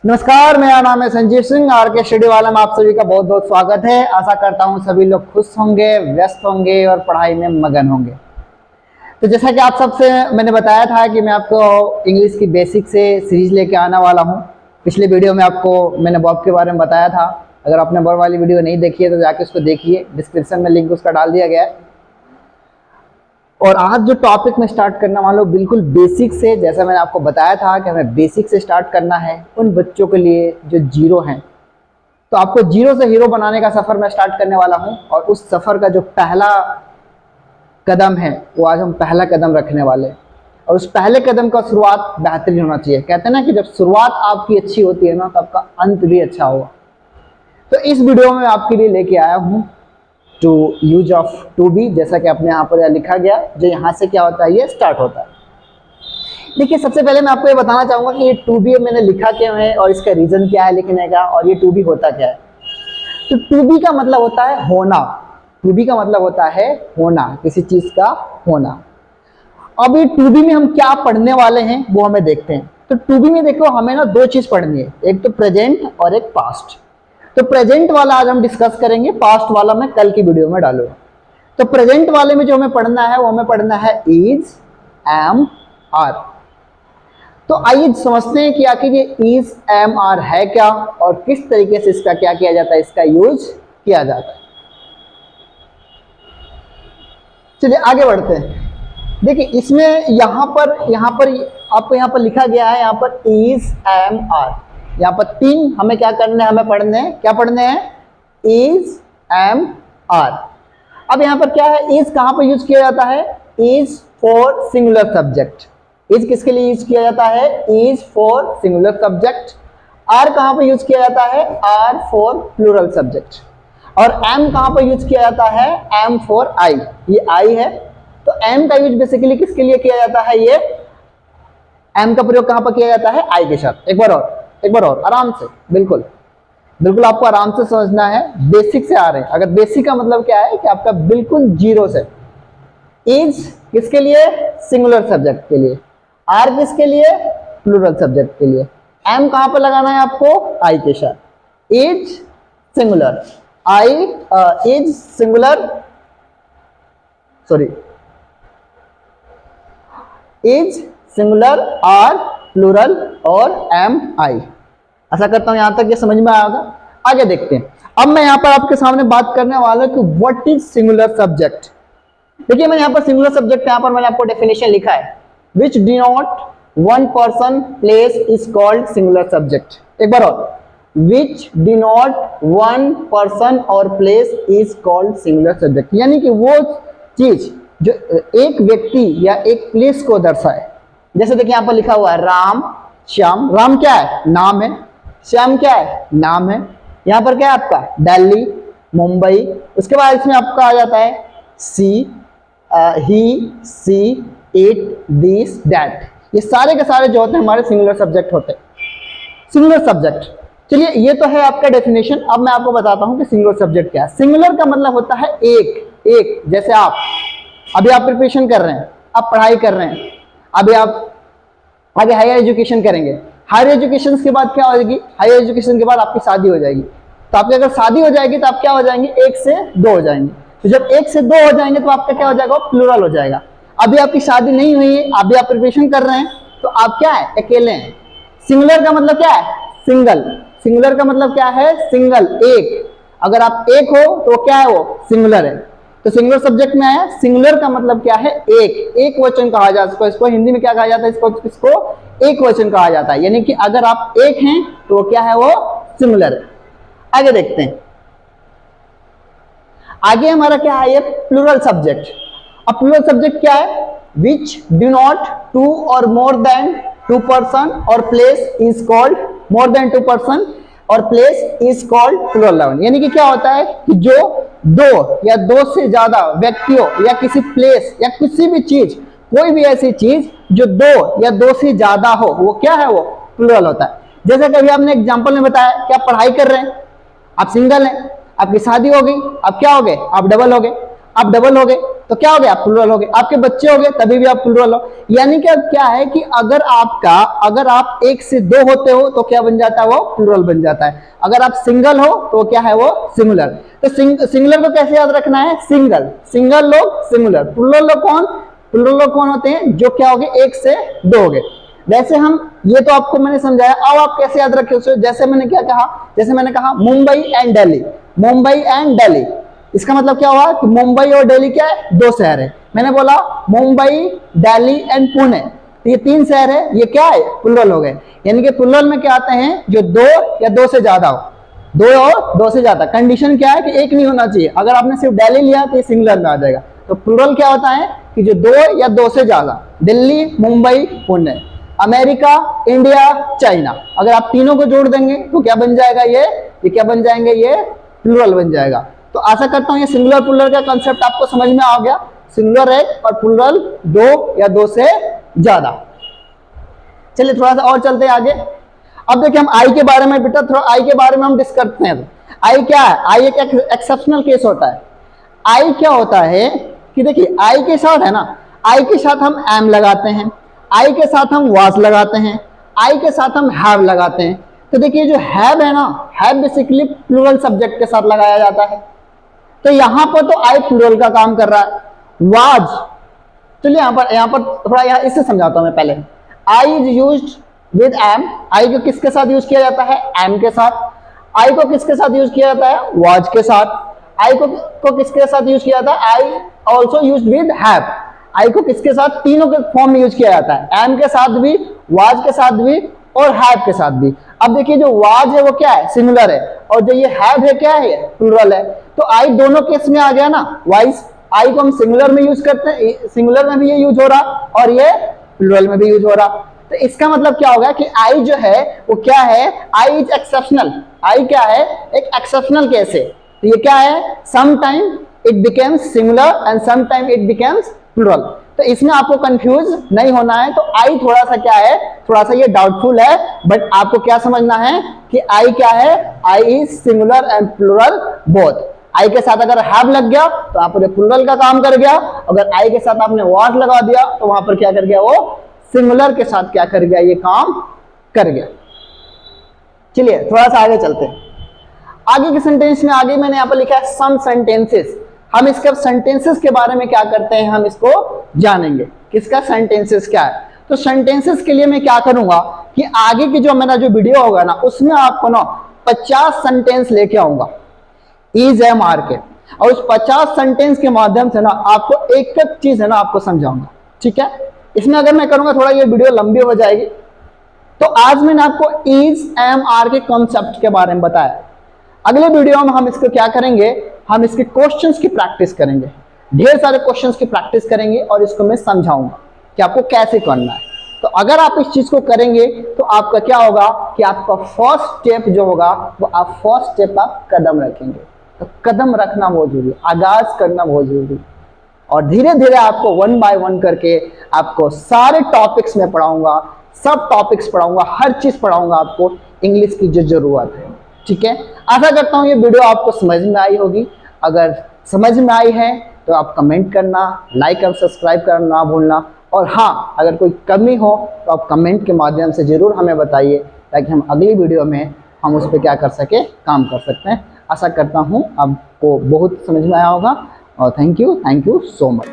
नमस्कार, मेरा नाम है संजीव सिंह। आर के स्टडी वाला में आप सभी का बहुत बहुत स्वागत है। आशा करता हूँ सभी लोग खुश होंगे, व्यस्त होंगे और पढ़ाई में मगन होंगे। तो जैसा कि आप सबसे मैंने बताया था कि मैं आपको इंग्लिश की बेसिक से सीरीज लेके आने वाला हूँ। पिछले वीडियो में आपको मैंने वर्ब के बारे में बताया था। अगर आपने वर्ब वाली वीडियो नहीं देखी है तो जाके उसको देखिए, डिस्क्रिप्शन में लिंक उसका डाल दिया गया है। और आज जो टॉपिक में स्टार्ट करने वाला हूँ बिल्कुल बेसिक से, जैसा मैंने आपको बताया था कि हमें बेसिक से स्टार्ट करना है उन बच्चों के लिए जो जीरो हैं। तो आपको जीरो से हीरो बनाने का सफ़र मैं स्टार्ट करने वाला हूँ और उस सफ़र का जो पहला कदम है वो आज हम पहला कदम रखने वाले। और उस पहले कदम का शुरुआत बेहतरीन होना चाहिए। कहते हैं ना कि जब शुरुआत आपकी अच्छी होती है ना तो आपका अंत भी अच्छा होगा। तो इस वीडियो में आपके लिए लेके आया हूँ to use of to be, जैसा कि अपने यहाँ पर लिखा गया, जो यहाँ से क्या होता है ये स्टार्ट होता है। देखिए, सबसे पहले मैं आपको ये बताना चाहूँगा कि ये टू बी मैंने लिखा क्यों है और इसका रीज़न क्या है लिखने का, और ये टू बी होता क्या है। तो टू बी का मतलब होता है होना। टू बी का मतलब होता है होना, किसी चीज़ का होना। अब ये टू बी में हम क्या पढ़ने वाले हैं वो हमें देखते हैं। तो टू बी में देखो हमें ना दो चीज़ पढ़नी है, एक तो प्रेजेंट और एक पास्ट। तो प्रेजेंट वाला आज हम डिस्कस करेंगे, पास्ट वाला मैं कल की वीडियो में डालूंगा। तो प्रेजेंट वाले में जो हमें पढ़ना है वो हमें पढ़ना है इज, एम, आर। तो आइए समझते हैं कि आखिर ये इज, एम, आर है क्या और किस तरीके से इसका क्या किया जाता है, इसका यूज किया जाता है। चलिए आगे बढ़ते हैं। देखिए इसमें यहाँ पर आपको यहाँ पर लिखा गया है, यहाँ पर इज, एम, आर। यहाँ पर तीन हमें क्या करने हैं, हमें पढ़ने हैं, क्या पढ़ने हैं, इज, एम, आर। अब यहाँ पर क्या है, इज कहाँ पर यूज किया जाता है, is for singular subject. Is किसके लिए यूज किया जाता है, is for singular subject. Are कहाँ पर यूज किया जाता है, आर फॉर प्लूरल सब्जेक्ट। और एम कहाँ पर यूज किया जाता है, एम फॉर आई। ये आई है तो एम का यूज बेसिकली किसके लिए किया जाता है, ये एम का प्रयोग कहाँ पर किया जाता है, आई के साथ। एक बार और आराम से, बिल्कुल आपको आराम से समझना है। बेसिक से आ रहे हैं। अगर बेसिक का मतलब क्या है कि आपका बिल्कुल जीरो से। इज किसके लिए, सिंगुलर सब्जेक्ट के लिए। आर किसके लिए, प्लूरल सब्जेक्ट के लिए। एम कहां पर लगाना है आपको, आई के साथ। Is singular, I is singular, sorry, is singular, are plural और एम आई। आशा करता हूं यहां तक ये समझ में आएगा। आगे देखते हैं। अब मैं यहां पर आपके सामने बात करने वाला हूं कि व्हाट इज सिंगुलर सब्जेक्ट। देखिए मैंने यहां पर सिंगुलर सब्जेक्ट, यहां पर मैंने आपको डेफिनेशन लिखा है, which denote one person place is called singular subject. एक बार और, विच डिनोट वन पर्सन और place is called singular subject. यानी कि वो चीज जो एक व्यक्ति या एक प्लेस को दर्शाए। जैसे देखिए यहाँ पर लिखा हुआ है राम, श्याम। राम क्या है, नाम है। श्याम क्या है, नाम है। यहाँ पर क्या है आपका, दिल्ली, मुंबई। उसके बाद इसमें आपका आ जाता है सी, ही, सी, इट, दिस, दैट। ये सारे के सारे जो होते हैं हमारे सिंगुलर सब्जेक्ट होते हैं। सिंगुलर सब्जेक्ट, चलिए ये तो है आपका डेफिनेशन। अब मैं आपको बताता हूँ कि सिंगुलर सब्जेक्ट क्या है। सिंगुलर का मतलब होता है एक। जैसे अभी आप प्रिपरेशन कर रहे हैं, आप पढ़ाई कर रहे हैं, अभी आप आगे हायर एजुकेशन करेंगे। हायर एजुकेशन के बाद क्या हो जाएगी, हायर एजुकेशन के बाद आपकी शादी हो जाएगी। तो आपकी अगर शादी हो जाएगी तो आप क्या हो जाएंगे, एक से दो हो जाएंगे। तो जब एक से दो हो जाएंगे तो आपका क्या हो जाएगा, प्लूरल हो जाएगा। अभी आपकी शादी नहीं हुई है, अभी आप प्रिपरेशन कर रहे हैं, तो आप क्या है, अकेले हैं। सिंगुलर का मतलब क्या है, सिंगल। सिंगुलर का मतलब क्या है, सिंगल, एक। अगर आप एक हो तो क्या है, वो सिंगुलर है। तो सिंगुलर सब्जेक्ट में आया। सिंगुलर का मतलब क्या है, एक वचन कहा जाता है इसको हिंदी में क्या कहा जाता है, इसको एक वचन कहा जाता है। यानी कि अगर आप एक हैं तो क्या है, वो सिंगुलर है। आगे देखते हैं। आगे हमारा क्या है, ये प्लूरल सब्जेक्ट। अब प्लूरल सब्जेक्ट क्या है, विच डू नॉट टू और मोर देन टू पर्सन और place is called, more than two person और place is called plural noun. यानी कि क्या होता है कि जो दो या दो से ज्यादा व्यक्तियों या किसी प्लेस या किसी भी चीज, कोई भी ऐसी चीज जो दो या दो से ज्यादा हो, वो क्या है, वो प्लूरल होता है। जैसे कभी आपने एग्जांपल में बताया कि आप पढ़ाई कर रहे हैं, आप सिंगल हैं, आपकी शादी हो गई, आप क्या हो गए, आप डबल हो गए। तो क्या हो गया, प्लूरल हो गए। आपके बच्चे हो गए तभी भी आप प्लूरल हो। यानी कि अब क्या है कि अगर आप एक से दो होते हो तो क्या बन जाता है, वो प्लूरल बन जाता है। अगर आप सिंगल हो तो क्या है, वो सिंगुलर। तो सिंगुलर को कैसे याद रखना है, सिंगल लोग सिंगुलर, प्लूरल लोग कौन होते हैं, जो क्या हो गए, एक से दो हो गए। वैसे हम ये तो आपको मैंने समझाया, अब आप कैसे याद रखे उसे। जैसे मैंने क्या कहा, जैसे मैंने कहा मुंबई एंड दिल्ली, इसका मतलब क्या हुआ कि मुंबई और दिल्ली क्या है, दो शहर है। मैंने बोला मुंबई, दिल्ली एंड पुणे, तो ये तीन शहर है, ये क्या है, प्लूरल हो गए। यानी कि प्लूरल में क्या आते हैं, जो दो या दो से ज्यादा हो, दो और दो से ज्यादा। कंडीशन क्या है कि एक नहीं होना चाहिए। अगर आपने सिर्फ दिल्ली लिया तो ये सिंगुलर में आ जाएगा। तो प्लूरल क्या होता है कि जो दो या दो से ज्यादा, Delhi, Mumbai, Pune, America, India, China, अगर आप तीनों को जोड़ देंगे तो क्या बन जाएगा, ये क्या बन जाएंगे, ये प्लूरल बन जाएगा। तो आशा करता हूं ये सिंगुलर प्लूरल का कंसेप्ट आपको समझ में आ गया। सिंगुलर एक और प्लूरल दो या दो से ज्यादा। चलिए थोड़ा सा और चलते हैं आगे। अब देखिए हम आई के बारे में, बेटा थोड़ा आई के बारे में हम डिस्कस करते हैं। आई क्या है, आई एक एक्सेप्शनल केस होता है। आई क्या होता है कि देखिए आई के साथ है ना, आई के साथ हम एम लगाते हैं, आई के साथ हम वाज लगाते हैं, आई के साथ हम हैव लगाते हैं। तो देखिए जो हैव है ना, हैव बेसिकली प्लूरल सब्जेक्ट के साथ लगाया जाता है। तो यहां पर तो आई प्लूरल का काम कर रहा है। वाज, चलिए यहां पर थोड़ा यहाँ इससे समझाता हूं मैं पहले। I is used with M, आई को किसके साथ यूज किया जाता है, एम के साथ। आई को किसके साथ यूज किया जाता है, वाज के साथ। आई को किसके साथ यूज किया जाता है, I also use with have. I को किसके साथ, तीनों के फॉर्म में यूज किया जाता है, एम के साथ भी, वाज के साथ भी और हैव के साथ भी। अब देखिए जो वाज है वो क्या है, सिंगुलर है, और जो ये हैव है क्या है, प्लूरल है। तो आई दोनों केस में आ गया ना, वाइस। आई को हम सिंगुलर में यूज करते हैं, सिंगुलर में भी ये यूज हो रहा और ये प्लूरल में भी यूज हो रहा। तो इसका मतलब क्या होगा कि आई जो है वो क्या है, आई इज एक्सेप्शनल। आई क्या है, एक एक्सेप्शनल केस है। तो ये क्या है, sometime it becomes singular and sometime it becomes plural. तो इसमें आपको कंफ्यूज नहीं होना है। तो आई थोड़ा सा क्या है, थोड़ा सा ये डाउटफुल है, बट आपको क्या समझना है कि आई क्या है, I is singular and plural both. I के साथ अगर हैव लग गया तो आप प्लूरल का काम कर गया, अगर आई के साथ आपने वाज लगा दिया तो वहां पर क्या कर गया, वो सिंगुलर के साथ क्या कर गया, ये काम कर गया। चलिए थोड़ा सा आगे चलते हैं। आगे के सेंटेंस में आगे मैंने यहां पर लिखा है सम सेंटेंसेस। हम इसके सेंटेंसेस के बारे में क्या करते हैं, हम इसको जानेंगे किसका सेंटेंसेस क्या है। तो सेंटेंसेस के लिए मैं क्या करूंगा कि आगे की जो मेरा जो वीडियो होगा ना, उसमें आपको ना 50 सेंटेंस लेके आऊंगा इज एम आर के, और उस 50 सेंटेंस के माध्यम से ना आपको एक एक चीज है ना आपको समझाऊंगा, ठीक है। इसमें अगर मैं करूंगा थोड़ा ये वीडियो लंबी हो जाएगी। तो आज मैंने आपको इज एम आर के कॉन्सेप्ट के बारे में बताया। अगले वीडियो में हम इसको क्या करेंगे, हम इसके क्वेश्चंस की प्रैक्टिस करेंगे, ढेर सारे क्वेश्चंस की प्रैक्टिस करेंगे और इसको मैं समझाऊंगा कि आपको कैसे करना है। तो अगर आप इस चीज को करेंगे तो आपका क्या होगा कि आपका फर्स्ट स्टेप जो होगा वो आप फर्स्ट स्टेप आप कदम रखेंगे। तो कदम रखना बहुत जरूरी, आगाज करना बहुत जरूरी, और धीरे धीरे आपको 1 बाय 1 करके आपको सारे टॉपिक्स में पढ़ाऊंगा, सब टॉपिक्स पढ़ाऊंगा, हर चीज पढ़ाऊंगा आपको इंग्लिश की जो जरूरत है, ठीक है। आशा करता हूं ये वीडियो आपको समझ में आई होगी। अगर समझ में आई है तो आप कमेंट करना, लाइक और सब्सक्राइब करना ना भूलना, और हाँ अगर कोई कमी हो तो आप कमेंट के माध्यम से जरूर हमें बताइए, ताकि हम अगली वीडियो में हम उस पर क्या कर सके, काम कर सकते हैं। आशा करता हूँ आपको बहुत समझ में आया होगा, और थैंक यू सो मच।